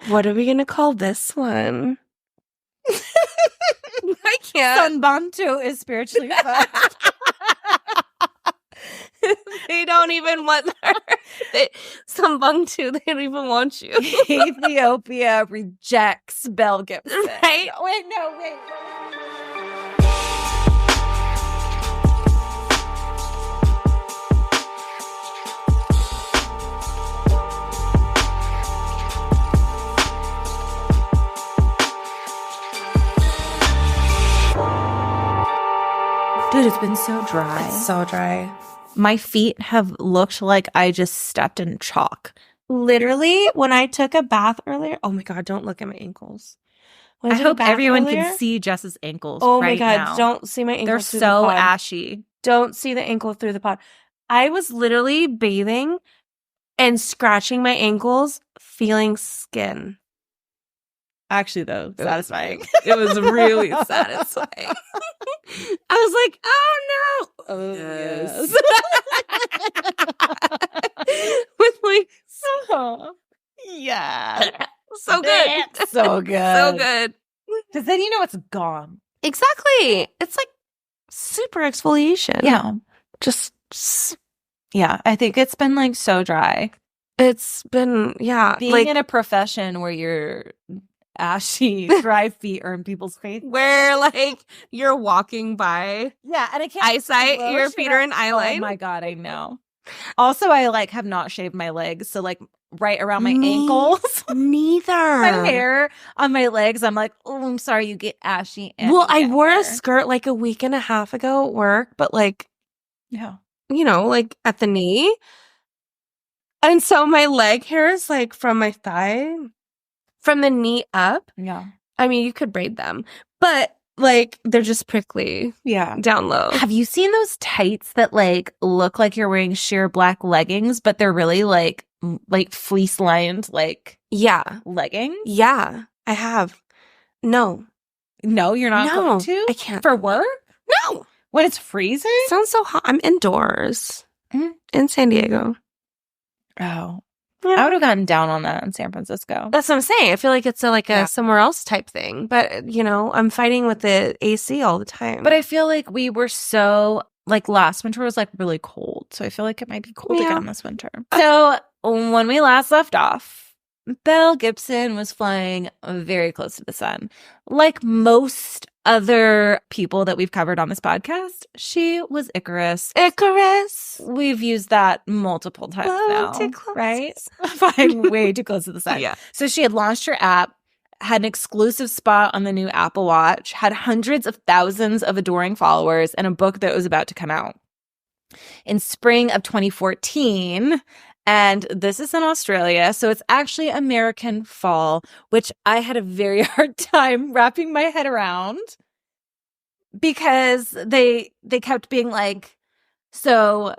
What are we going to call this one? I can't. Sunbantu is spiritually fucked. They don't even want her. Sambungtu, they don't even want you. Ethiopia rejects Belle Gibson. Right? Wait. Dude, it's been so dry. It's so dry. My feet have looked like I just stepped in chalk. Literally, when I took a bath earlier, oh my God, don't look at my ankles. I hope everyone can see Jess's ankles right now. Oh my God, don't see my ankles They're so ashy. Don't see the ankle through the pod. I was literally bathing and scratching my ankles, feeling skin. Actually, though, satisfying. It was really satisfying. I was like, oh no. Oh, yes. With like, yeah. So good. So good. So good. Because then you know it's gone. Exactly. It's like super exfoliation. Yeah. Just, yeah. I think it's been like so dry. It's been, yeah. Being like, in a profession where your ashy, dry feet are in people's face. where like you're walking by. Yeah. And I can't. Eyesight, your feet are in eye line. Oh my God, I know. Also, I like have not shaved my legs. So like right around my ankles. Neither. My hair on my legs. I'm like, oh, I'm sorry, you get ashy. Well, I wore a skirt like a week and a half ago at work, but like, yeah, you know, like at the knee. And so my leg hair is like from my thigh, from the knee up. Yeah. I mean, you could braid them, but like they're just prickly. Yeah. Down low. Have you seen those tights that like look like you're wearing sheer black leggings, but they're really like fleece lined, like leggings? Yeah, I have. No, you're not going to? I can't. For work? No. When it's freezing? It sounds so hot. I'm indoors in San Diego. Oh. Yeah. I would have gotten down on that in San Francisco. That's what I'm saying. I feel like it's a somewhere else type thing. But, you know, I'm fighting with the AC all the time. But I feel like we were so, like last winter was like really cold. So I feel like it might be cold again this winter. So when we last left off, Belle Gibson was flying very close to the sun. Like most other people that we've covered on this podcast, she was Icarus. We've used that multiple times now, right? Flying way too close to the sun. Yeah. So she had launched her app, had an exclusive spot on the new Apple Watch, had hundreds of thousands of adoring followers, and a book that was about to come out in spring of 2014. And this is in Australia, so it's actually American fall, which I had a very hard time wrapping my head around because they kept being like, they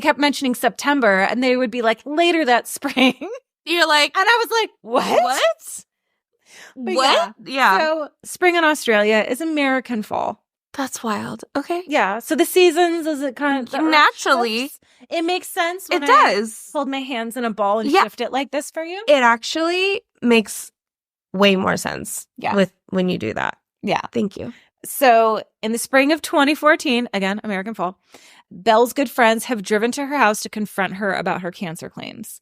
kept mentioning September, and they would be like, later that spring. You're like, and I was like, what? What? Yeah. So spring in Australia is American fall. That's wild. Okay. Yeah. So the seasons, is it kind of naturally? It makes sense. It does. Hold my hands in a ball and shift it like this for you. It actually makes way more sense. Yeah. With when you do that. Yeah. Thank you. So in the spring of 2014, again, American fall, Belle's good friends have driven to her house to confront her about her cancer claims.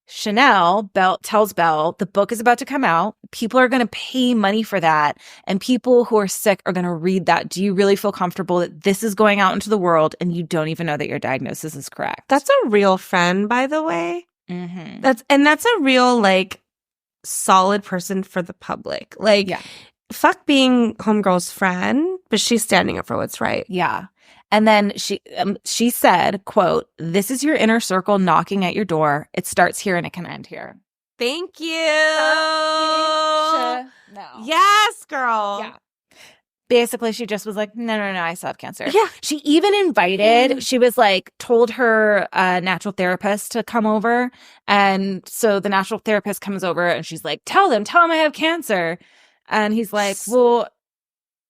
Chanel tells Belle the book is about to come out. People are going to pay money for that. And people who are sick are going to read that. Do you really feel comfortable that this is going out into the world and you don't even know that your diagnosis is correct? That's a real friend, by the way. Mm-hmm. That's a real, like, solid person for the public. Like, fuck being homegirl's friend, but she's standing up for what's right. Yeah. And then she said, quote, "This is your inner circle knocking at your door. It starts here and it can end here." Thank you. No. Yes, girl. Yeah. Basically, she just was like, no, I still have cancer. Yeah. She even invited, she was like, told her natural therapist to come over. And so the natural therapist comes over and she's like, tell them I have cancer. And he's like, well,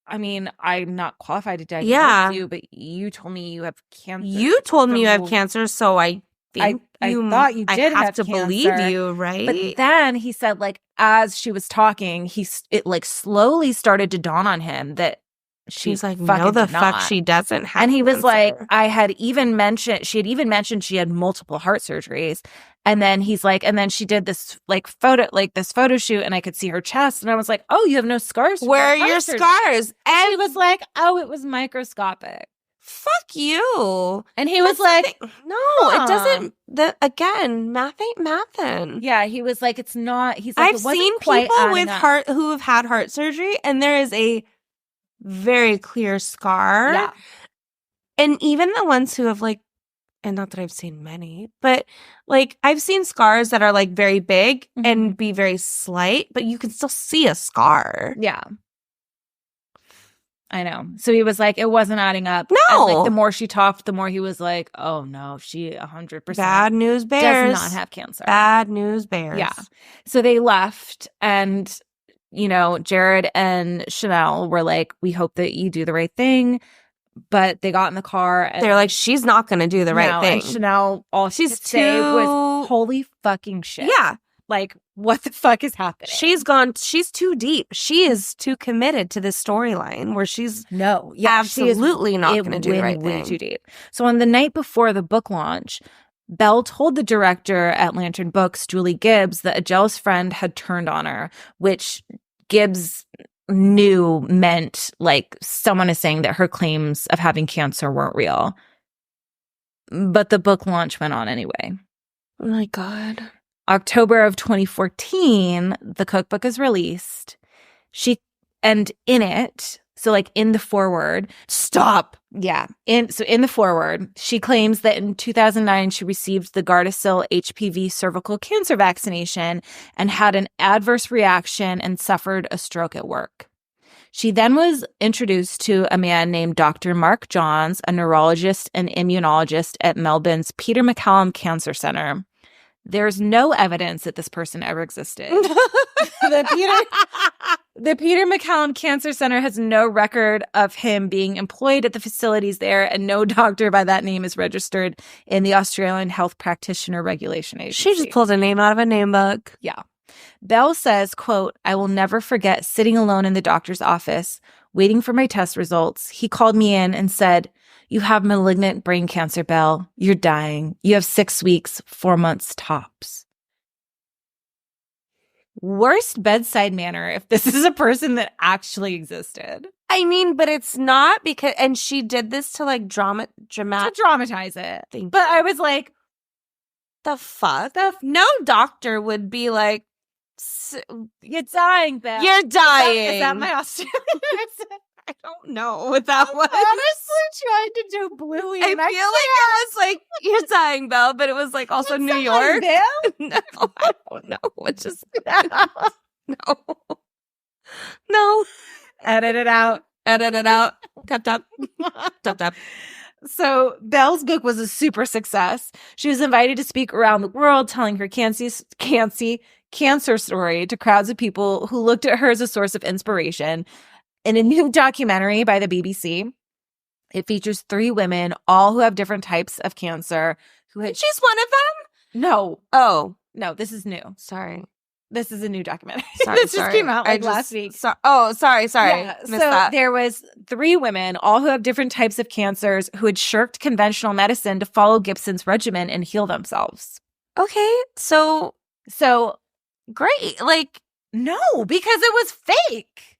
I mean, I'm not qualified to diagnose you, but you told me you have cancer. You told me you have cancer, so I think I thought you did have to cancer. believe you, right? But then he said, like, as she was talking, it like slowly started to dawn on him that she's like, no, the fuck she doesn't have. And he was cancer. like, she had even mentioned she had multiple heart surgeries. And then he's like, and then she did this this photo shoot, and I could see her chest, and I was like, oh, you have no scars. Where are your scars? And he was like, oh, it was microscopic. Fuck you. And he was like, no, it doesn't. Again, math ain't mathin'. Yeah, he was like, it's not. He's like, I've seen people with who have had heart surgery, and there is a very clear scar. Yeah. And even the ones who have like, and not that I've seen many, but like I've seen scars that are like very big and be very slight, but you can still see a scar. Yeah. I know. So he was like, it wasn't adding up. No. And like, the more she talked, the more he was like, oh no, she 100% bad news bears does not have cancer. Bad news bears. Yeah. So they left, and you know, Jared and Chanel were like, we hope that you do the right thing. But they got in the car, and they're like, she's not going to do the right thing. And Chanel, all she could say was, holy fucking shit. Yeah. Like, what the fuck is happening? She's too deep. She is too committed to this storyline where she's absolutely not going to do the right thing. Way too deep. So on the night before the book launch, Belle told the director at Lantern Books, Julie Gibbs, that a jealous friend had turned on her, which Gibbs knew meant like someone is saying that her claims of having cancer weren't real. But the book launch went on anyway. Oh my God. October of 2014, the cookbook is released. In it, so like in the foreword, stop. Yeah. In the foreword, she claims that in 2009, she received the Gardasil HPV cervical cancer vaccination and had an adverse reaction and suffered a stroke at work. She then was introduced to a man named Dr. Mark Johns, a neurologist and immunologist at Melbourne's Peter MacCallum Cancer Center. There's no evidence that this person ever existed. The Peter MacCallum Cancer Center has no record of him being employed at the facilities there, and no doctor by that name is registered in the Australian Health Practitioner Regulation Agency. She just pulled a name out of a name book. Yeah. Belle says, quote, I will never forget sitting alone in the doctor's office, waiting for my test results. He called me in and said, you have malignant brain cancer, Belle. You're dying. You have 6 weeks, 4 months tops. Worst bedside manner if this is a person that actually existed. I mean, but it's not because, and she did this to like dramatize it. But I was like, the fuck? No doctor would be like, you're dying, Belle. You're dying. Is that my Australian accent? I don't know what that was. Honestly trying to do Bluey. I feel like it was like, you're dying, Belle, but it was like also New York. No, I don't know. It's just, no. No. Edit it out. Edit it out. Tap, tap. Tap, tap. So Belle's book was a super success. She was invited to speak around the world, telling her cancer story to crowds of people who looked at her as a source of inspiration. In a new documentary by the BBC, it features 3 women, all who have different types of cancer. She's one of them? No. Oh. No, this is new. Sorry. This is a new documentary. Sorry, this just came out last week. Sorry. Yeah, so there was 3 women, all who have different types of cancers, who had shirked conventional medicine to follow Gibson's regimen and heal themselves. Okay. So great. Like, no, because it was fake.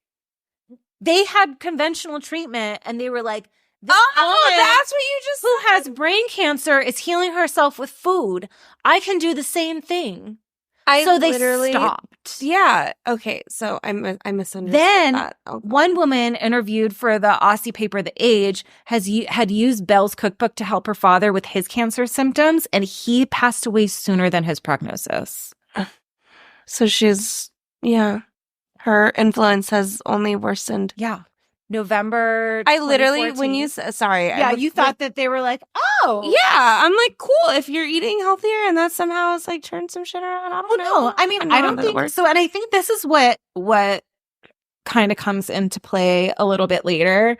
They had conventional treatment, and they were like, that's what you just who has brain cancer is healing herself with food. I can do the same thing. So they stopped. Yeah. Okay. So I misunderstood then that. Oh, one woman interviewed for the Aussie paper The Age had used Belle's cookbook to help her father with his cancer symptoms, and he passed away sooner than his prognosis. So her influence has only worsened. Yeah. November 2014. I literally, when you said, sorry. Yeah, you thought that they were like, oh. Yeah. I'm like, cool. If you're eating healthier and that somehow is like turned some shit around. I don't know. No, I mean, I don't think so. And I think this is what kind of comes into play a little bit later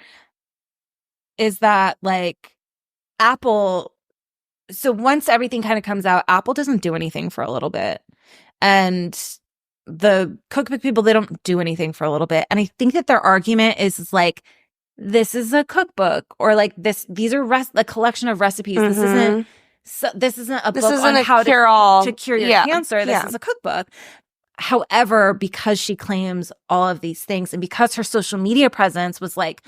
is that like Apple so once everything kind of comes out, Apple doesn't do anything for a little bit. And the cookbook people, they don't do anything for a little bit. And I think that their argument is like, this is a cookbook, or like these are a collection of recipes. This isn't a book on how to cure your cancer. This is a cookbook. However, because she claims all of these things, and because her social media presence was like,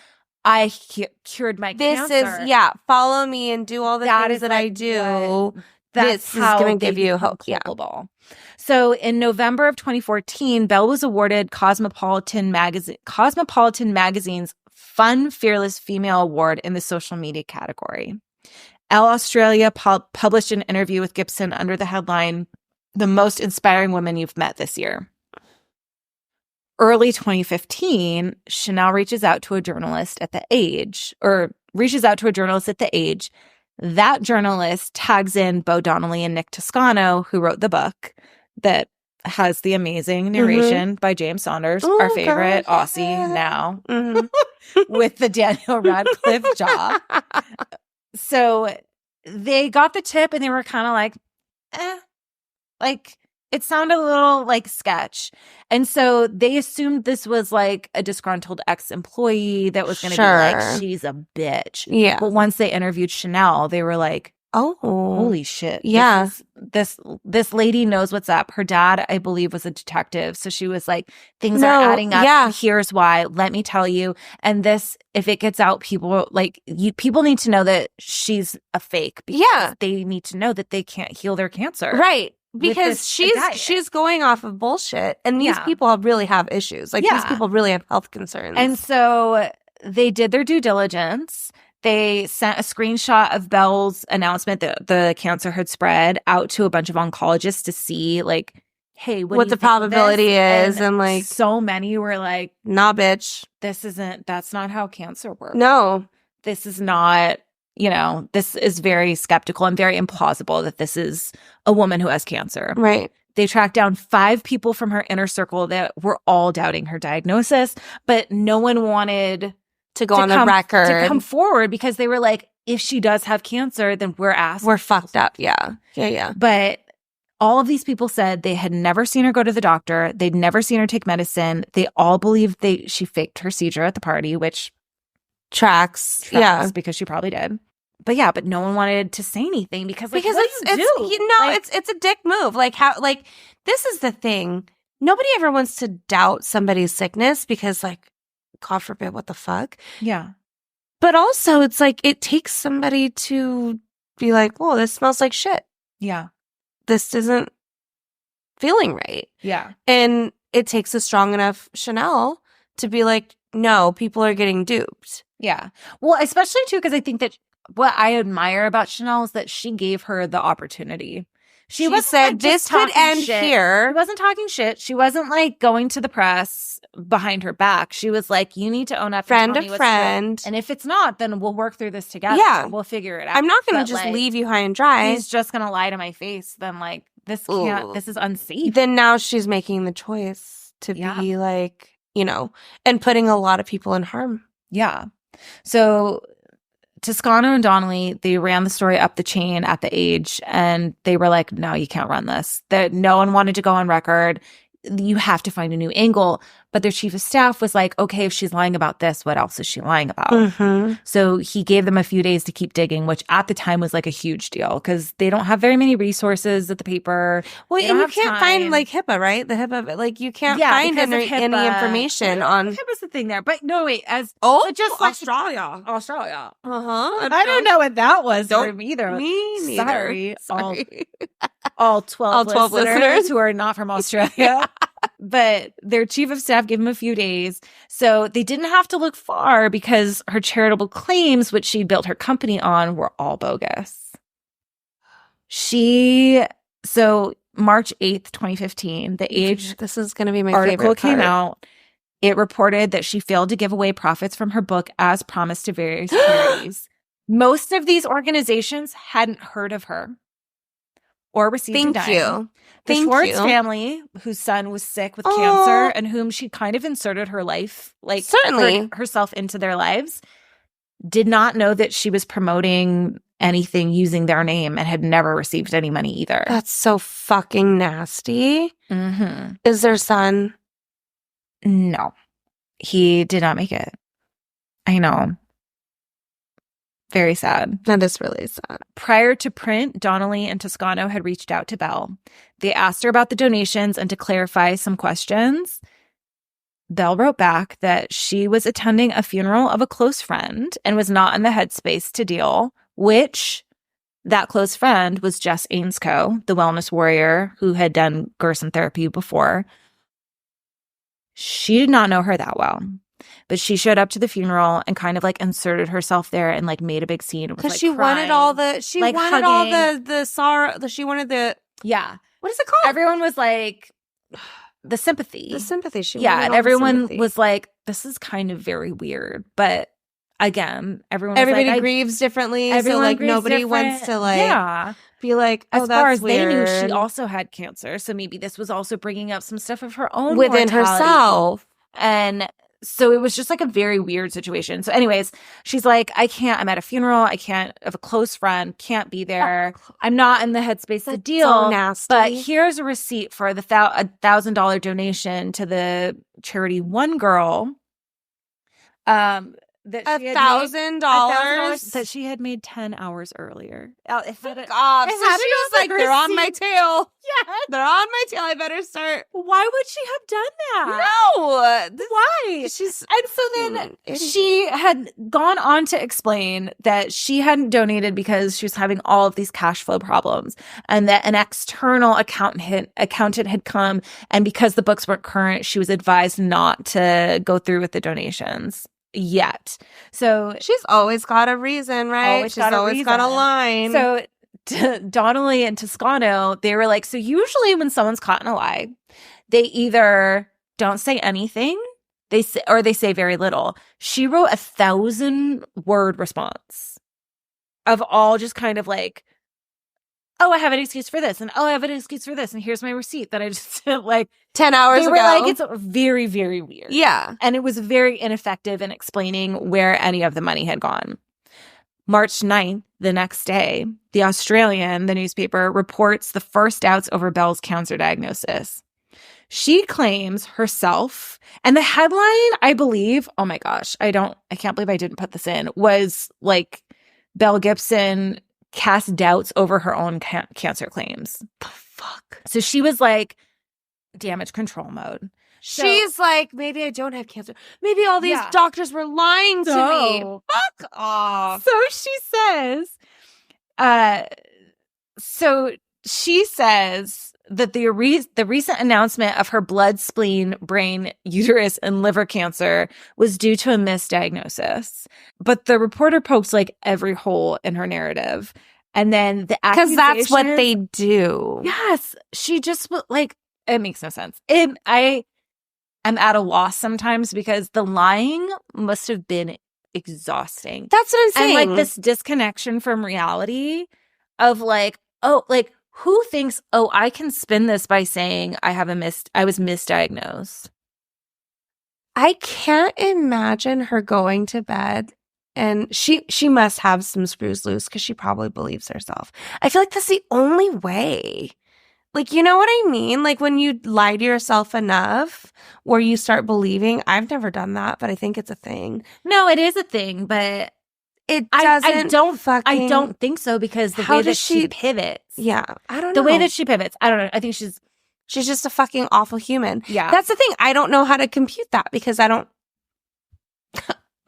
I cured my cancer. This is, follow me and do all the things that I do. This is going to give you hope. So in November of 2014, Belle was awarded Cosmopolitan Magazine's Fun Fearless Female Award in the social media category. Elle Australia published an interview with Gibson under the headline, "The Most Inspiring Woman You've Met This Year." Early 2015, Chanel reaches out to a journalist at The Age. That journalist tags in Beau Donelly and Nick Toscano, who wrote the book that has the amazing narration by James Saunders, our favorite Aussie now, with the Daniel Radcliffe jaw. So they got the tip and they were kind of like, it sounded a little like sketch. And so they assumed this was like a disgruntled ex-employee that was going to be like, she's a bitch. Yeah. But once they interviewed Chanel, they were like, oh, holy shit. Yeah. This lady knows what's up. Her dad, I believe, was a detective. So she was like, things are adding up. Yeah. Here's why. Let me tell you. And this, if it gets out, people need to know that she's a fake. Because they need to know that they can't heal their cancer. Right. Because she's going off of bullshit. And these people really have issues. Like, these people really have health concerns. And so they did their due diligence. They sent a screenshot of Belle's announcement that the cancer had spread out to a bunch of oncologists to see, like, hey, what the probability is. And like, so many were like, nah, bitch. That's not how cancer works. No. This is not, this is very skeptical and very implausible that this is a woman who has cancer. Right. They tracked down 5 people from her inner circle that were all doubting her diagnosis, but no one wanted to go on the record, to come forward, because they were like, if she does have cancer, then we're fucked up. Yeah. But all of these people said they had never seen her go to the doctor. They'd never seen her take medicine. They all believed she faked her seizure at the party, which tracks because she probably did. But no one wanted to say anything because it's a dick move. This is the thing. Nobody ever wants to doubt somebody's sickness because, like, God forbid, what the fuck? Yeah. But also, it's like, it takes somebody to be like, whoa, this smells like shit. Yeah. This isn't feeling right. Yeah. And it takes a strong enough Chanel to be like, no, people are getting duped. Yeah. Well, especially too, because I think that what I admire about Chanel is that she gave her the opportunity. She said, like, this could end here. She wasn't talking shit. She wasn't like going to the press behind her back. She was like, you need to own up. Friend to friend. And if it's not, then we'll work through this together. Yeah. We'll figure it out. I'm not going to just leave you high and dry. He's just going to lie to my face. Then like, this is unsafe. Then now she's making the choice to be like, and putting a lot of people in harm. Yeah. So Toscano and Donelly, they ran the story up the chain at The Age, and they were like, no, you can't run this. That no one wanted to go on record. You have to find a new angle. But their chief of staff was like, okay, if she's lying about this, what else is she lying about? Mm-hmm. So he gave them a few days to keep digging, which at the time was like a huge deal because they don't have very many resources at the paper. Well, and you can't find like HIPAA, right? The HIPAA, like you can't find any information on. HIPAA's the thing there. But no, wait. Just Australia. Australia. Uh-huh. I don't know what that was for me either. Me neither. Sorry. All 12 listeners who are not from Australia. But their chief of staff gave him a few days. So they didn't have to look far because her charitable claims, which she built her company on, were all bogus. So March 8th, 2015, The Age this is going to be my article favorite came out. It reported that she failed to give away profits from her book as promised to various charities. Most of these organizations hadn't heard of her or received a dime. Thank you. The Schwartz family, whose son was sick with cancer and whom she kind of inserted her life, like certainly herself into their lives, did not know that she was promoting anything using their name and had never received any money either. That's so fucking nasty. Mm-hmm. Is their son? No, he did not make it. I know. Very sad. That is really sad. Prior to print, Donelly and Toscano had reached out to Belle. They asked her about the donations and to clarify some questions. Belle wrote back that she was attending a funeral of a close friend and was not in the headspace to deal, which that close friend was Jess Ainscoe, the wellness warrior who had done Gerson therapy before. She did not know her that well, but she showed up to the funeral and kind of like inserted herself there and like made a big scene. Because like, she wanted all the, sorrow, she wanted the, yeah. What is it called? Everyone was like, the sympathy. The sympathy. And everyone was like, this is kind of very weird. But again, everybody grieves differently. So like nobody wants to like be like, oh, as that's far as weird. they knew, she also had cancer. So maybe this was also bringing up some stuff of her own within mortality. herself. And so it was just like a very weird situation. So anyways, she's like, I'm at a funeral. I can't have a close friend, can't be there. I'm not in the headspace to deal. So nasty. But here's a receipt for the $1,000 donation to the charity One Girl. That $1,000 that she had made 10 hours earlier. So she was like, they're on my tail. Yeah. They're on my tail. I better start. Why would she have done that? No. Why? And so then she had gone on to explain that she hadn't donated because she was having all of these cash flow problems and that an external accountant had come, and because the books weren't current, she was advised not to go through with the donations yet. So she's always got a reason, right? She's always got a line. So Donelly and Toscano, they were like, so usually when someone's caught in a lie, they either don't say anything, they say very little. She wrote 1,000-word response of all just kind of like, oh, I have an excuse for this, and oh, I have an excuse for this, and here's my receipt that I just sent like 10 hours ago. They were like, it's very, very weird. Yeah. And it was very ineffective in explaining where any of the money had gone. March 9th, the next day, The Australian, the newspaper, reports the first doubts over Belle's cancer diagnosis. She claims herself, and the headline, I believe, oh my gosh, I can't believe I didn't put this in, was like, Belle Gibson cast doubts over her own cancer claims. The fuck? So she was like, damage control mode. She's like, maybe I don't have cancer. Maybe all these doctors were lying to me. Fuck off. So she says that the recent announcement of her blood, spleen, brain, uterus, and liver cancer was due to a misdiagnosis. But the reporter pokes like every hole in her narrative. And then the accusation, because that's what they do. Yes. She just like, it makes no sense. I'm at a loss sometimes because the lying must have been exhausting. That's what I'm saying. And like this disconnection from reality of like, oh, like who thinks, oh, I can spin this by saying I was misdiagnosed. I can't imagine her going to bed, and she must have some screws loose because she probably believes herself. I feel like that's the only way. Like, you know what I mean? Like when you lie to yourself enough where you start believing. I've never done that, but I think it's a thing. No, it is a thing, but it doesn't. I don't think so because the way that she pivots. Yeah, I don't know. The way that she pivots. I don't know. I think she's just a fucking awful human. Yeah. That's the thing. I don't know how to compute that because I'm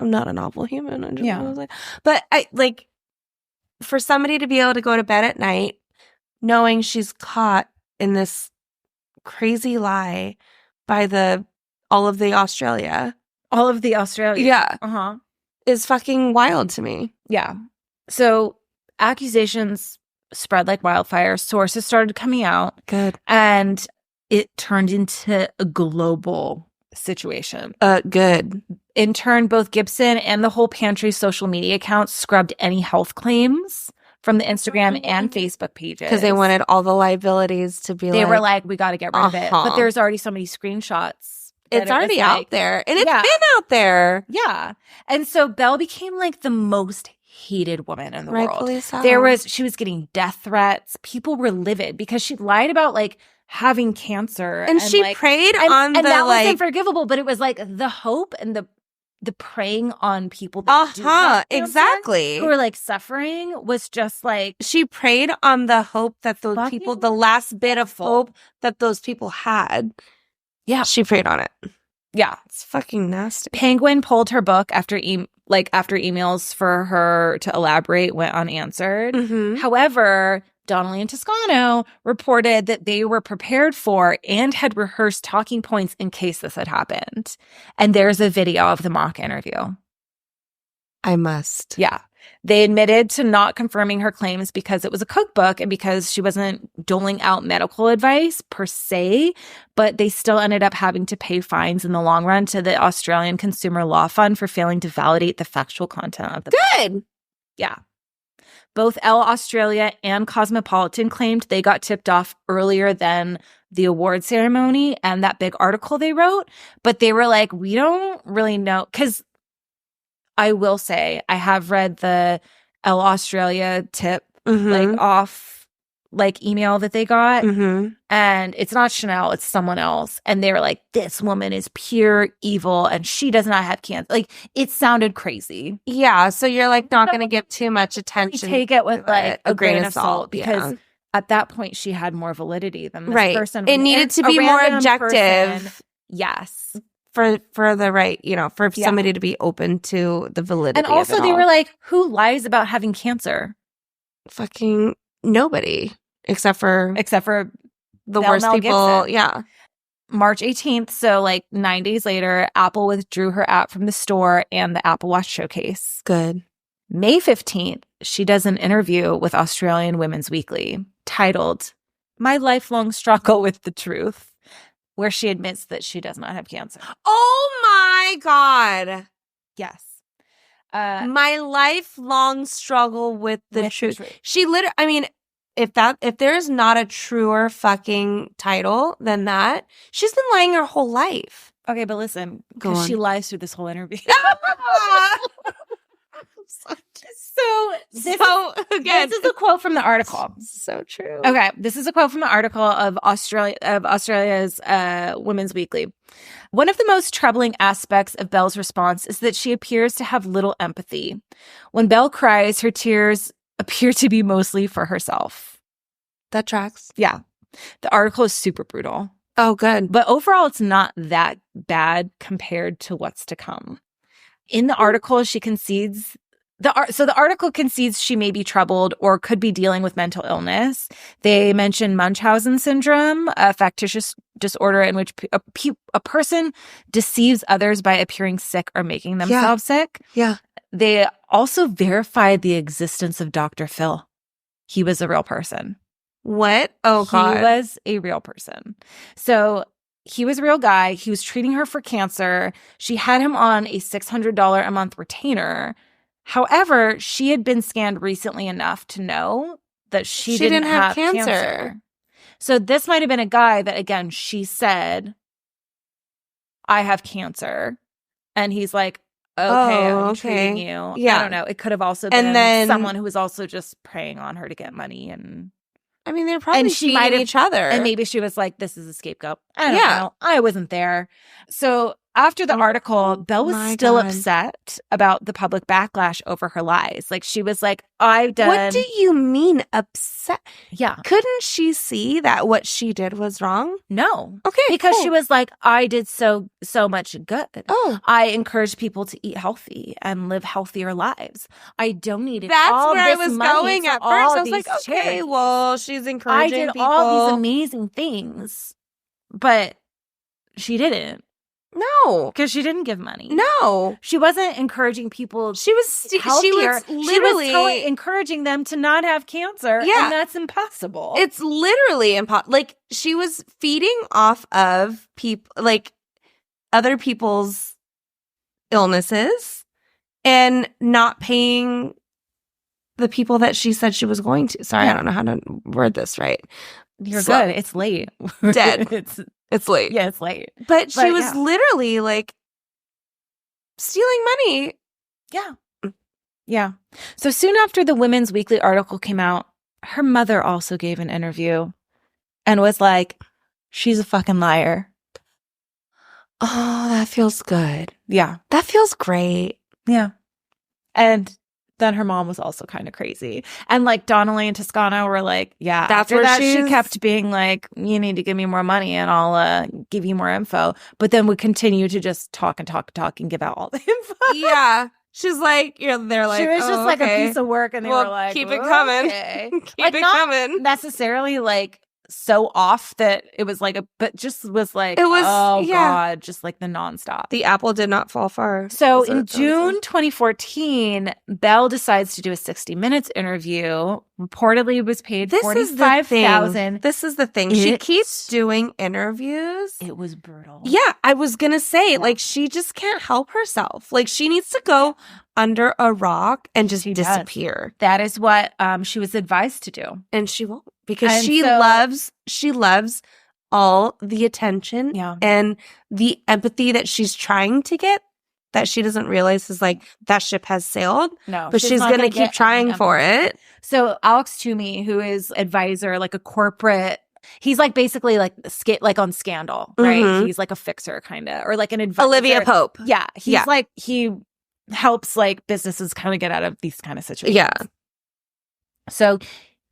not an awful human. But I like for somebody to be able to go to bed at night knowing she's caught in this crazy lie by all of the Australia. Yeah. Is fucking wild to me. Yeah. So accusations spread like wildfire. Sources started coming out. Good. And it turned into a global situation. Good. In turn, both Gibson and the whole pantry social media accounts scrubbed any health claims from the Instagram and Facebook pages. Because they wanted all the liabilities to be They were like, we got to get rid of it. But there's already so many screenshots. It's out there. And it's been out there. Yeah. And so Belle became like the most hated woman in the world. Rightfully so. She was getting death threats. People were livid because she lied about like having cancer. And she like, preyed on and the that like, was unforgivable, but it was like the hope and the preying on people that do have cancer, exactly, who are like suffering, was just like, she preyed on the hope that those people, the last bit of hope that those people had. Yeah. She preyed on it. Yeah. It's fucking nasty. Penguin pulled her book after emails for her to elaborate went unanswered. Mm-hmm. However, Donelly and Toscano reported that they were prepared for and had rehearsed talking points in case this had happened. And there's a video of the mock interview. I must. Yeah. They admitted to not confirming her claims because it was a cookbook and because she wasn't doling out medical advice per se, but they still ended up having to pay fines in the long run to the Australian Consumer Law Fund for failing to validate the factual content of the book. Good. Yeah. Both Elle Australia and Cosmopolitan claimed they got tipped off earlier than the award ceremony and that big article they wrote, but they were like, we don't really know, because I will say I have read the Elle Australia tip like off like email that they got, and it's not Chanel, it's someone else, and they were like, this woman is pure evil and she does not have cancer. Like, it sounded crazy. Yeah, so you're like not going to give too much attention. Take it with like a grain of salt because yeah. At that point she had more validity than this right. person. It needed to be more objective. Person, yes. For the right, for somebody to be open to the validity. And also of it they all. were like, who lies about having cancer? Fucking nobody. Except for the Belle worst Mel people. Gibson. Yeah. March 18th, so like 9 days later, Apple withdrew her app from the store and the Apple Watch showcase. Good. May 15th, she does an interview with Australian Women's Weekly titled, My Lifelong Struggle with the Truth, where she admits that she does not have cancer. Oh my God. Yes. My lifelong struggle with the truth. She literally, I mean, if there is not a truer fucking title than that, she's been lying her whole life. Okay, but listen, because she lies through this whole interview. This is a quote from the article. So true. Okay, this is a quote from the article of Australia's Women's Weekly. One of the most troubling aspects of Belle's response is that she appears to have little empathy. When Belle cries, her tears appear to be mostly for herself. That tracks. Yeah. The article is super brutal. Oh, good. But overall, it's not that bad compared to what's to come. In the article, she concedes... the article concedes she may be troubled or could be dealing with mental illness. They mention Munchausen syndrome, a factitious disorder in which a person deceives others by appearing sick or making themselves sick. Yeah. They also verified the existence of Dr. Phil. He was a real person. What? Oh, God. He was a real person. So he was a real guy. He was treating her for cancer. She had him on a $600 a month retainer. However, she had been scanned recently enough to know that she didn't have cancer. So this might have been a guy that, again, she said, I have cancer. And he's like, okay, I'm treating you. Yeah. I don't know. It could have also been someone who was also just preying on her to get money. And I mean, they're probably feeding each other. And maybe she was like, this is a scapegoat. I don't know. I wasn't there. So after the article, Belle was still upset about the public backlash over her lies. Like, she was like, I've done... What do you mean upset? Yeah. Couldn't she see that what she did was wrong? No. Okay, because she was like, I did so much good. Oh. I encouraged people to eat healthy and live healthier lives. I donated That's all where this I was money going to at all first. I was these like, okay, charities. well, she's encouraging I did people. all these amazing things, but she didn't. No. Because she didn't give money. No. She wasn't encouraging people She was healthier. literally... She was encouraging them to not have cancer. Yeah. And that's impossible. It's literally impossible. Like, she was feeding off of people, like, other people's illnesses and not paying the people that she said she was going to. Sorry, I don't know how to word this right. You're good. It's late. Dead. It's late. Yeah, it's late. But she was literally like stealing money. Yeah. Yeah. So soon after the Women's Weekly article came out, her mother also gave an interview and was like, she's a fucking liar. Oh, that feels good. Yeah. That feels great. Yeah. And then her mom was also kind of crazy. And like Donelly and Toscano were like, yeah, That's after where that, she she's- kept being like, you need to give me more money and I'll give you more info. But then would continue to just talk and give out all the info. Yeah. She's like, they're like, she was just like okay. a piece of work and they Well, were like, keep it coming. Okay. Keep Like, it not coming. necessarily like so off that it was like but just was like, It was, oh yeah. God, just like the nonstop. The apple did not fall far. So is what in it's trying to June 2014, Belle decides to do a 60 Minutes interview. Reportedly was paid This is the thing. $45,000. This is the thing. She keeps doing interviews. It was brutal. Yeah, I was going to say, like, she just can't help herself. Like, she needs to go under a rock and just disappear. That is what she was advised to do. And she won't. Because And she loves all the attention and the empathy that she's trying to get that she doesn't realize is like that ship has sailed. No, but she's going to keep trying for it. So Alex Toomey, who is advisor, like a corporate, he's like basically like on Scandal, right? Mhm. He's like a fixer kind of, or like an advisor. Olivia Pope. Yeah. He's like, he helps like businesses kind of get out of these kind of situations. Yeah. So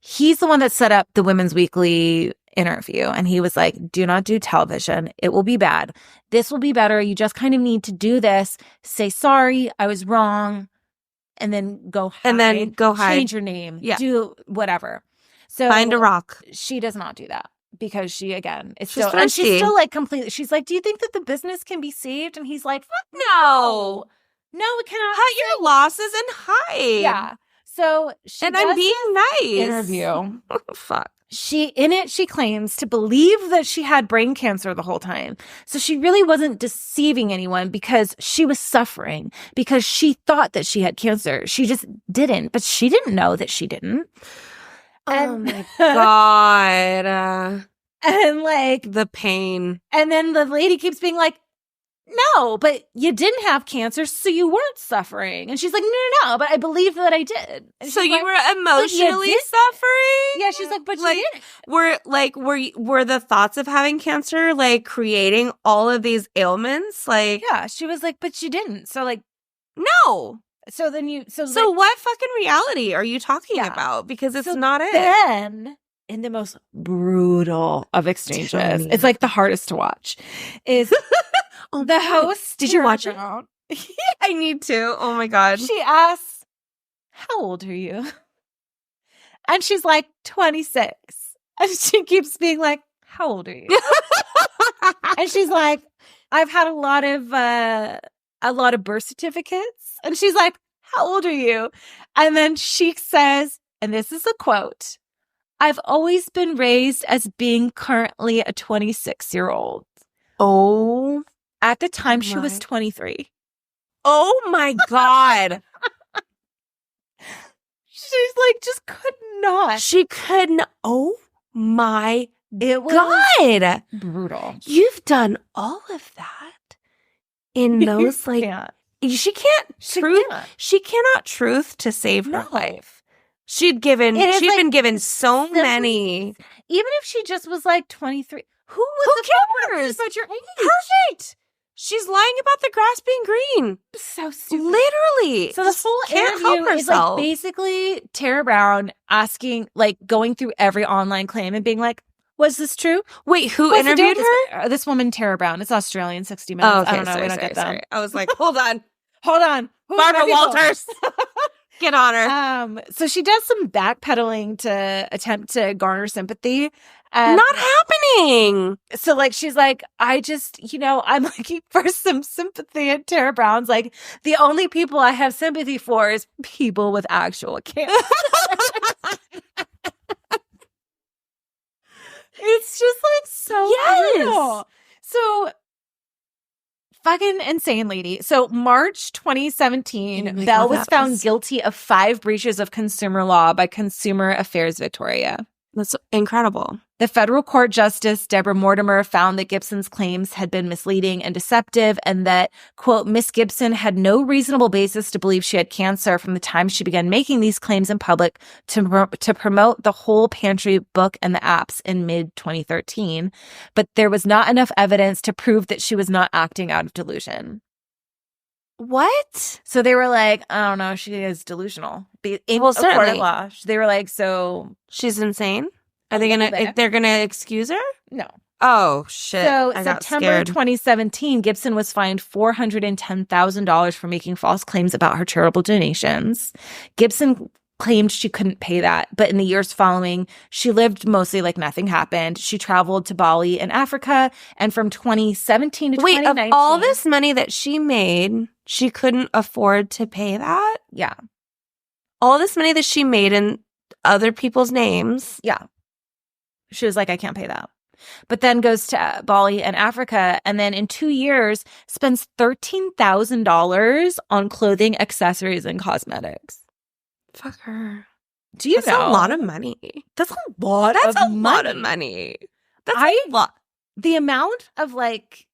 he's the one that set up the Women's Weekly interview. And he was like, do not do television. It will be bad. This will be better. You just kind of need to do this. Say, sorry, I was wrong. And then go hide. Change your name. Yeah. Do whatever. So Find a rock. She does not do that because she, again, is She's still, and she's thirsty. still like completely, she's like, do you think that the business can be saved? And he's like, fuck No. no, it cannot. Cut your losses and hide. Yeah. So she And I'm being nice. interview. Fuck. She claims to believe that she had brain cancer the whole time. So she really wasn't deceiving anyone because she was suffering, because she thought that she had cancer. She just didn't, but she didn't know that she didn't. Oh my God. And like the pain. And then the lady keeps being like, no, but you didn't have cancer, so you weren't suffering. And she's like, no, but I believe that I did. And So you like, were emotionally suffering? Yeah, she's like, but like, you didn't. were the thoughts of having cancer like creating all of these ailments? Like, yeah, she was like, but you didn't. So like, no. So then So what fucking reality are you talking about? Because it's not it. Then in the most brutal of exchanges, it's like the hardest to watch, is the host. Did you watch it? I need to. Oh my God. She asks, how old are you? And she's like, 26. And she keeps being like, how old are you? And she's like, I've had a lot of birth certificates. And she's like, how old are you? And then she says, and this is a quote, I've always been raised as being currently a 26-year-old. Oh. At the time, she was 23. Oh my God. She's like, just could not. She couldn't. Oh my It was God. brutal. You've done all of that in those like she cannot truth to save her life. She'd been given so many. Even if she just was like 23, who cares about your age? Perfect. She's lying about the grass being green. So stupid. Literally. So the whole interview is like basically Tara Brown asking, like going through every online claim and being like, was this true? Wait, who interviewed her? This woman, Tara Brown. It's Australian 60 Minutes. Oh, okay. I don't know. We don't get them. Sorry. I was like, hold on. Barbara Walters. Get on her. So she does some backpedaling to attempt to garner sympathy. Not happening. So like, she's like, I just, I'm looking for some sympathy. And Tara Brown's like, the only people I have sympathy for is people with actual cancer. It's just like so brutal. So fucking insane, lady. So March 2017, Belle was found guilty of 5 breaches of consumer law by Consumer Affairs Victoria. That's incredible. The federal court justice, Deborah Mortimer, found that Gibson's claims had been misleading and deceptive and that, quote, Miss Gibson had no reasonable basis to believe she had cancer from the time she began making these claims in public to promote the Whole Pantry book and the apps in mid-2013. But there was not enough evidence to prove that she was not acting out of delusion. What? So they were like, I don't know, she is delusional. Certainly. Law. They were like, so she's insane? Are they gonna? They're gonna excuse her? No. Oh shit! So September 2017, Gibson was fined $410,000 for making false claims about her charitable donations. Gibson claimed she couldn't pay that, but in the years following, she lived mostly like nothing happened. She traveled to Bali in Africa, and from 2017 to 2019, of all this money that she made, she couldn't afford to pay that? Yeah. All this money that she made in other people's names? Yeah. She was like, I can't pay that. But then goes to Bali and Africa, and then in 2 years spends $13,000 on clothing, accessories, and cosmetics. Fuck her. Do you know? That's a lot of money. That's a lot of money. Lot of money. That's a lot. The amount of like,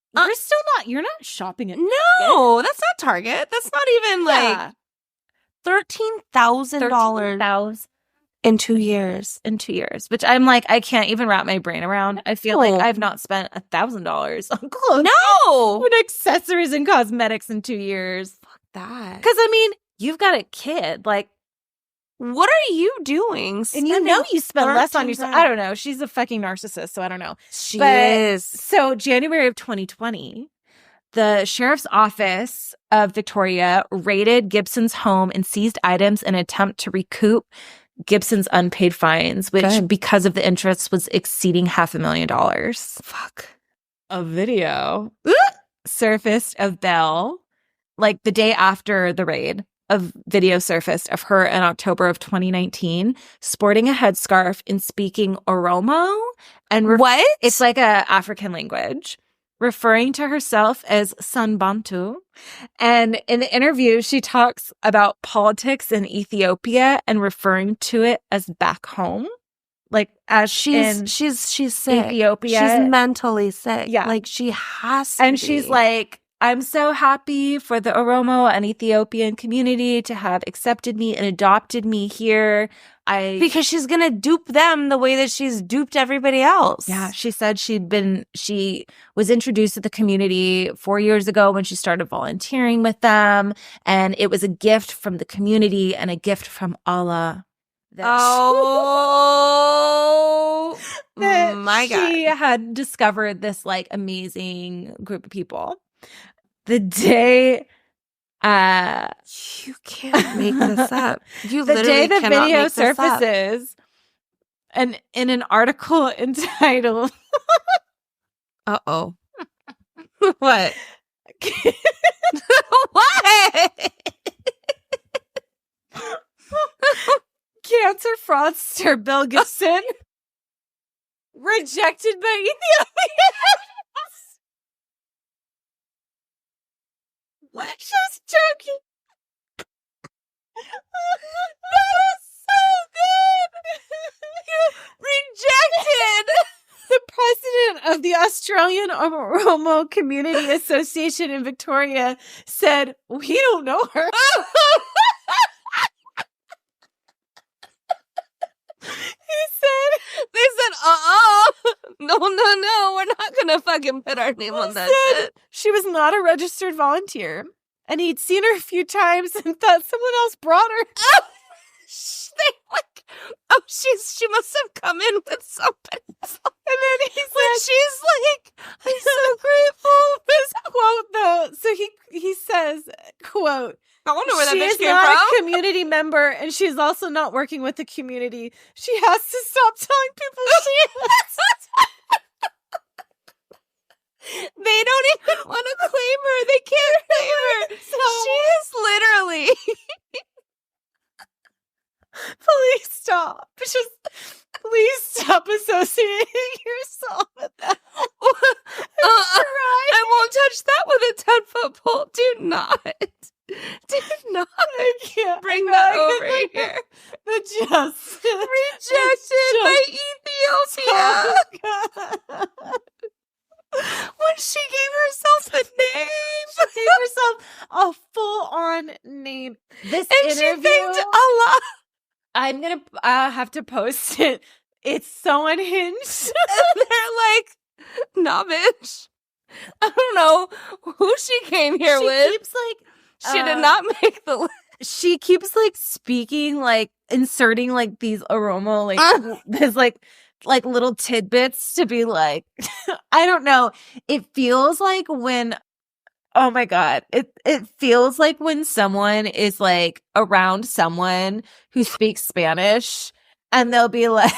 you're not shopping at No, that's not Target. That's not even like $13,000 in 2 years. In 2 years, which I'm like, I can't even wrap my brain around. I feel like I've not spent $1,000 on clothes. No, on accessories and cosmetics in 2 years. Fuck that. Because I mean, you've got a kid. Like, what are you doing? And you know you spend less on yourself. I don't know. She's a fucking narcissist, so I don't know. She is. So January of 2020, the sheriff's office of Victoria raided Gibson's home and seized items in an attempt to recoup Gibson's unpaid fines, which because of the interest was exceeding $500,000. Fuck. A video surfaced of Belle, like the day after the raid. A video surfaced of her in October of 2019 sporting a headscarf and speaking Oromo. And what? It's like a African language, referring to herself as Sanbantu. And in the interview, she talks about politics in Ethiopia and referring to it as back home. Like as she's sick. Ethiopia. She's mentally sick. Yeah. Like she has to And be. she's like, I'm so happy for the Oromo and Ethiopian community to have accepted me and adopted me here. Because she's going to dupe them the way that she's duped everybody else. Yeah, she said she was introduced to the community 4 years ago when she started volunteering with them. And it was a gift from the community and a gift from Allah. My God. She had discovered this like amazing group of people. The day you can't make this up. You the literally day the cannot video make this up. surfaces, and in an article entitled "Uh-oh." What? What? Cancer fraudster Belle Gibson rejected by Ethiopia. What? Just joking. That is so good. Rejected. The president of the Australian Oromo Community Association in Victoria said, "We don't know her." They said, no, we're not gonna fucking put our name on that shit. She was not a registered volunteer, and he'd seen her a few times and thought someone else brought her. She must have come in with somebody. And then he said, she's like, I'm so grateful. This quote, though, so he says, quote, I wonder where that bitch came from. She is not a community member, and she's also not working with the community. She has to stop telling people she is. They don't even want to claim her. They can't claim her. She is literally. Please stop associating yourself with that. I won't touch that with a 10-foot pole. Do not. I can't bring that over here. Rejected by Ethiopia. When she gave herself a name. She gave herself a full-on name. This And interview, she thanked Allah. I'm going to have to post it. It's so unhinged. And they're like, nah, bitch. I don't know who she came here with. Keeps like, she did not make the list. She keeps like speaking, like inserting like these aroma, like there's like little tidbits to be like, I don't know. It feels like when, oh my God, it feels like when someone is like around someone who speaks Spanish and they'll be like,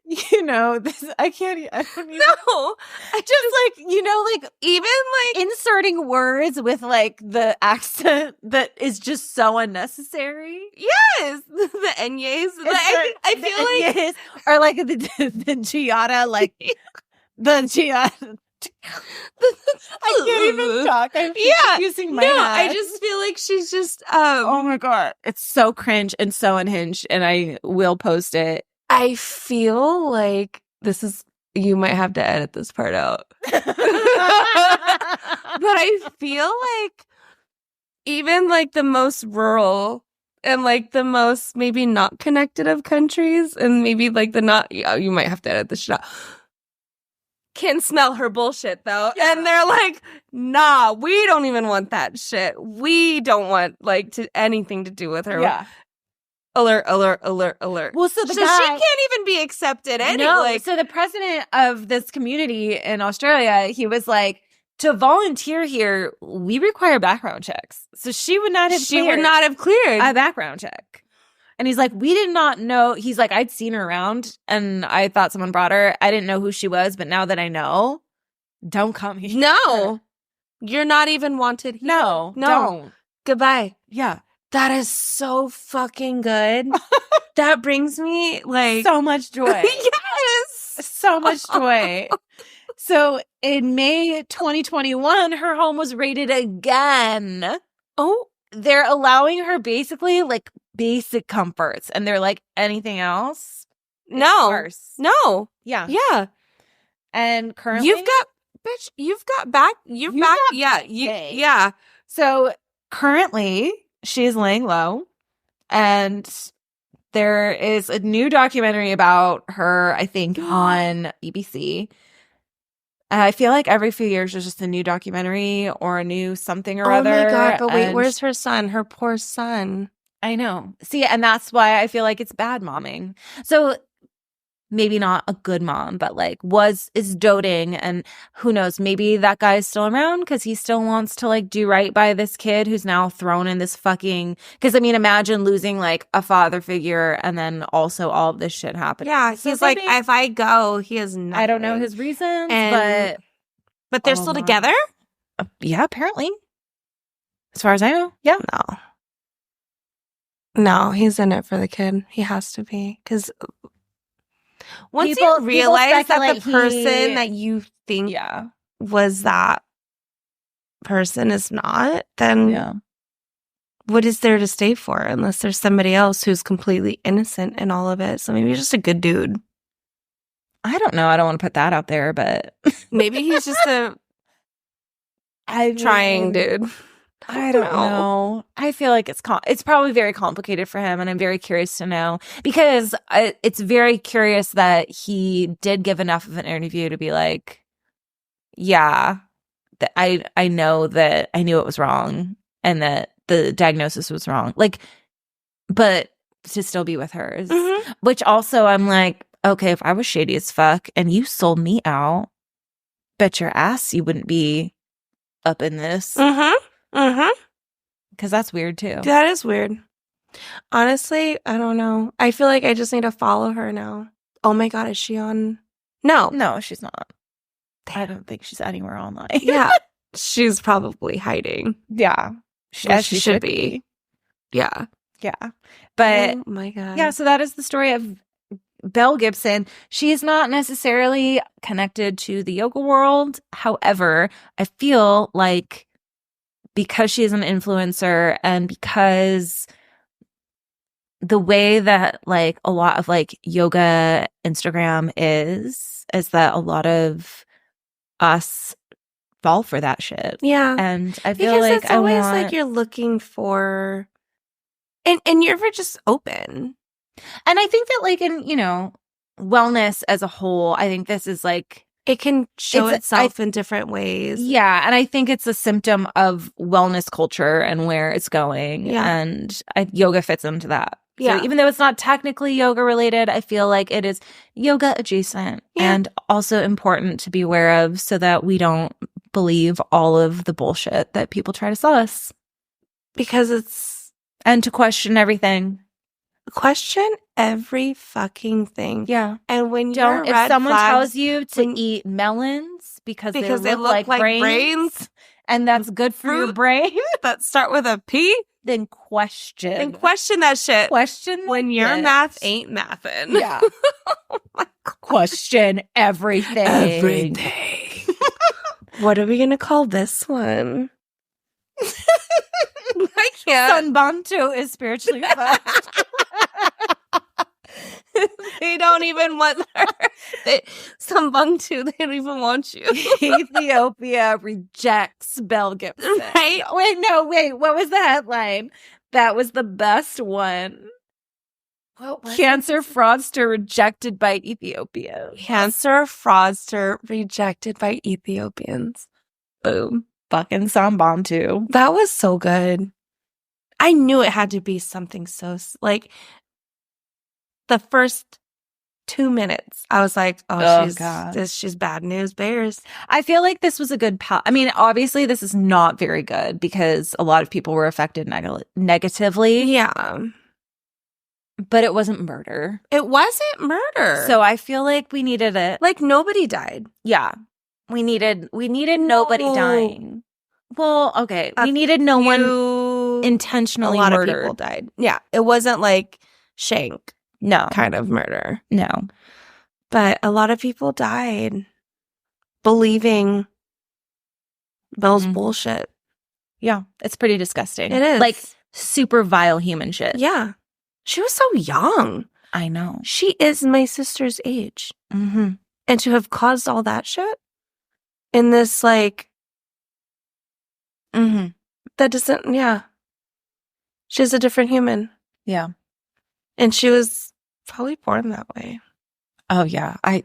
you know, this, I don't even. No, I just like, you know, like even like inserting words with like the accent that is just so unnecessary. Yes, the enyes. I feel like yes, or like the giada, like the giada. I can't even talk. I'm using my no. hat. I just feel like she's just. Oh my God, it's so cringe and so unhinged, and I will post it. I feel like this is. You might have to edit this part out, but I feel like even like the most rural and like the most maybe not connected of countries, and maybe like the not. You might have to edit this shit out. Can smell her bullshit though, and they're like, "Nah, we don't even want that shit. We don't want like anything to do with her." Yeah. Alert. Well, so she can't even be accepted anyway. So the president of this community in Australia, he was like, to volunteer here, we require background checks. So she would not have cleared a background check. And he's like, we did not know. He's like, I'd seen her around and I thought someone brought her. I didn't know who she was, but now that I know, don't come here. No. You're not even wanted here. No. Don't. Goodbye. Yeah. That is so fucking good. That brings me like so much joy. Yes. So much joy. So in May 2021, her home was raided again. Oh, they're allowing her basically like basic comforts. And they're like, anything else? No. Worse. No. Yeah. Yeah. And currently you've got back. Yeah. So currently she's laying low, and there is a new documentary about her, I think, on BBC. I feel like every few years there's just a new documentary or a new something or other. Oh my God, but wait, where's her son? Her poor son. I know. See, and that's why I feel like it's bad momming. So maybe not a good mom, but like is doting, and who knows, maybe that guy's still around because he still wants to like do right by this kid who's now thrown in this fucking, because I mean, imagine losing like a father figure and then also all of this shit happening. Yeah, so he's like, if I go, he has nothing. I don't know his reasons, but they're still together? Yeah, apparently. As far as I know. Yeah. No, he's in it for the kid. He has to be, because once you realize that the person that you think was that person is not, then what is there to stay for unless there's somebody else who's completely innocent in all of it? So maybe he's just a good dude. I don't know. I don't want to put that out there, but maybe he's just a trying dude. I don't know. I feel like it's probably very complicated for him, and I'm very curious to know, because it's very curious that he did give enough of an interview to be like, yeah, that I know that I knew it was wrong and that the diagnosis was wrong. Like, but to still be with hers, which also I'm like, okay, if I was shady as fuck and you sold me out, bet your ass you wouldn't be up in this. Because that's weird too. That is weird. Honestly, I don't know. I feel like I just need to follow her now. Oh my God, is she on? No, she's not. Damn. I don't think she's anywhere online. Yeah, she's probably hiding. Yeah, as she should be. Yeah. But oh my God. Yeah, so that is the story of Belle Gibson. She is not necessarily connected to the yoga world. However, I feel like because she is an influencer and because the way that like a lot of like yoga Instagram is that a lot of us fall for that shit. Yeah. And I feel because like it's always like you're looking for and you're just open. And I think that like in, wellness as a whole, I think this is like it can show itself in different ways. Yeah. And I think it's a symptom of wellness culture and where it's going. Yeah. And yoga fits into that. Yeah. So even though it's not technically yoga related, I feel like it is yoga adjacent and also important to be aware of so that we don't believe all of the bullshit that people try to sell us. Because and to question everything. Question every fucking thing. Yeah. And when if someone tells you to eat melons because they look like brains and that's good for your brain that start with a P, then question that shit. Question when your math ain't mathin'. Yeah. Oh my God. Question everything. What are we gonna call this one? I can't. Sunbantu is spiritually fucked. They don't even want her. Sunbantu, they don't even want you. Ethiopia rejects Belle Gibson. Right? Wait. What was the headline? That was the best one. Cancer fraudster rejected by Ethiopia. Cancer fraudster rejected by Ethiopians. Boom. Fucking Sambantu. That was so good. I knew it had to be something so like the first 2 minutes. I was like, she's bad news bears. I feel like this was a good I mean, obviously this is not very good because a lot of people were affected negatively. Yeah. But it wasn't murder. It wasn't murder. So I feel like we needed it. Like nobody died. Yeah. We needed nobody dying. Well, okay. We needed no one intentionally murdered. A lot of people died. Yeah. It wasn't like Shank. No. Kind of murder. No. But a lot of people died believing Belle's bullshit. Yeah. It's pretty disgusting. It is. Like super vile human shit. Yeah. She was so young. I know. She is my sister's age. Mm-hmm. And to have caused all that shit in this, like, that doesn't, she's a different human. Yeah. And she was probably born that way. Oh, yeah. I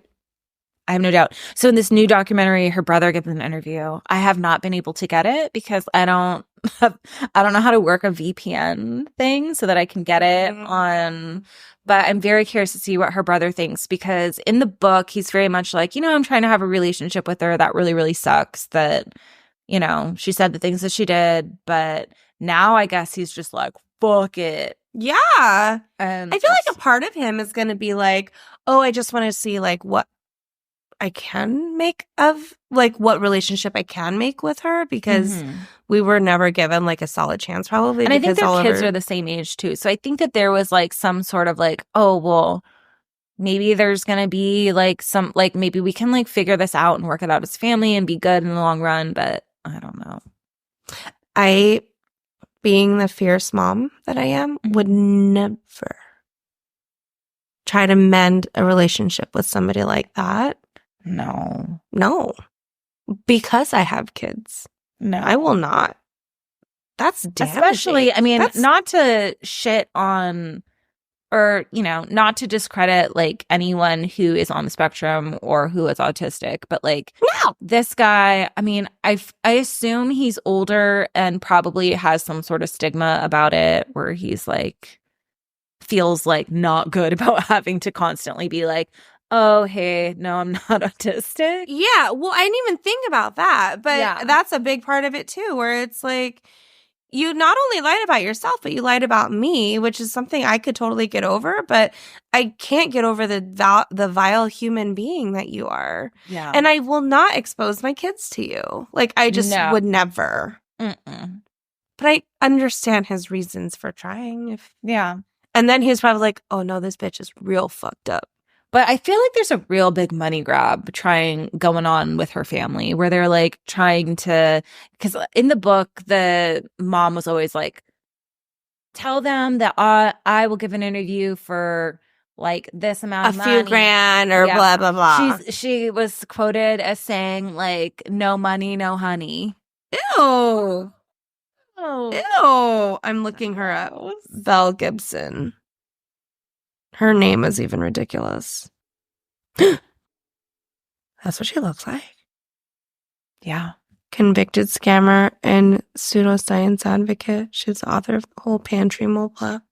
have no doubt. So in this new documentary, her brother gives an interview. I have not been able to get it because I don't know how to work a VPN thing so that I can get it on. But I'm very curious to see what her brother thinks because in the book, he's very much like, I'm trying to have a relationship with her. That really, really sucks that, she said the things that she did. But now I guess he's just like, fuck it. Yeah. And I feel like a part of him is going to be like, oh, I just want to see like what I can make of like what relationship I can make with her because we were never given like a solid chance probably. And I think their kids are the same age too. So I think that there was like some sort of like, oh, well, maybe there's going to be like some, like maybe we can like figure this out and work it out as family and be good in the long run. But I don't know. Being the fierce mom that I am, would never try to mend a relationship with somebody like that. No. Because I have kids. No. I will not. That's damaging. Especially, I mean, not to shit on or, not to discredit like anyone who is on the spectrum or who is autistic, but like this guy, I mean, I assume he's older and probably has some sort of stigma about it where he's like feels like not good about having to constantly be like, oh, hey, no, I'm not autistic. Yeah, well, I didn't even think about that, but that's a big part of it too, where it's like you not only lied about yourself, but you lied about me, which is something I could totally get over, but I can't get over the vile human being that you are. Yeah. And I will not expose my kids to you. Like, I just would never. Mm-mm. But I understand his reasons for trying. Yeah. And then he was probably like, oh no, this bitch is real fucked up. But I feel like there's a real big money grab going on with her family where they're like trying to, because in the book, the mom was always like, tell them that I will give an interview for like this amount of money. A few grand or blah, blah, blah. She was quoted as saying like, no money, no honey. Ew. Ew. I'm looking her up. Belle Gibson. Her name is even ridiculous. That's what she looks like. Yeah. Convicted scammer and pseudoscience advocate. She's the author of the whole pantry mole plot.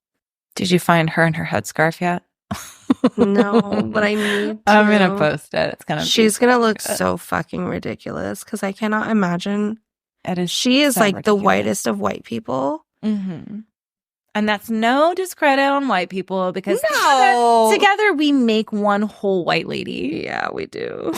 Did you find her and her headscarf yet? No, but I need to. I'm going to post it. It's going to She's going to look so fucking ridiculous because I cannot imagine. She is so like ridiculous. The whitest of white people. Mm-hmm. And that's no discredit on white people because together we make one whole white lady. Yeah, we do.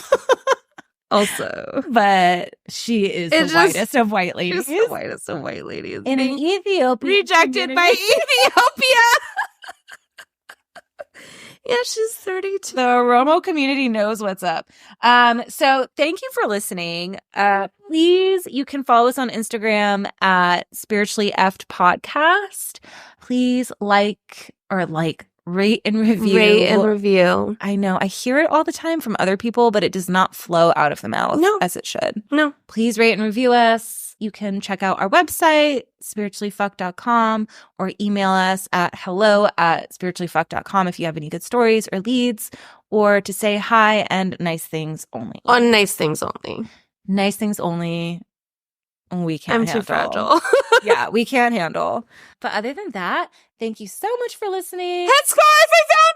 Also. But she is the whitest of white ladies. She's the whitest of white ladies. In an Ethiopian rejected by Ethiopia. Yeah, she's 32. The Oromo community knows what's up. So thank you for listening. Please, you can follow us on Instagram at Spiritually Effed Podcast. Please rate and review. Rate and review. I know. I hear it all the time from other people, but it does not flow out of the mouth as it should. No. Please rate and review us. You can check out our website, spirituallyfuck.com, or email us at hello@spirituallyfuck.com if you have any good stories or leads, or to say hi and nice things only. On nice things only. Nice things only. We can't handle. I'm too fragile. Yeah, we can't handle. But other than that, thank you so much for listening. Headscarf, I found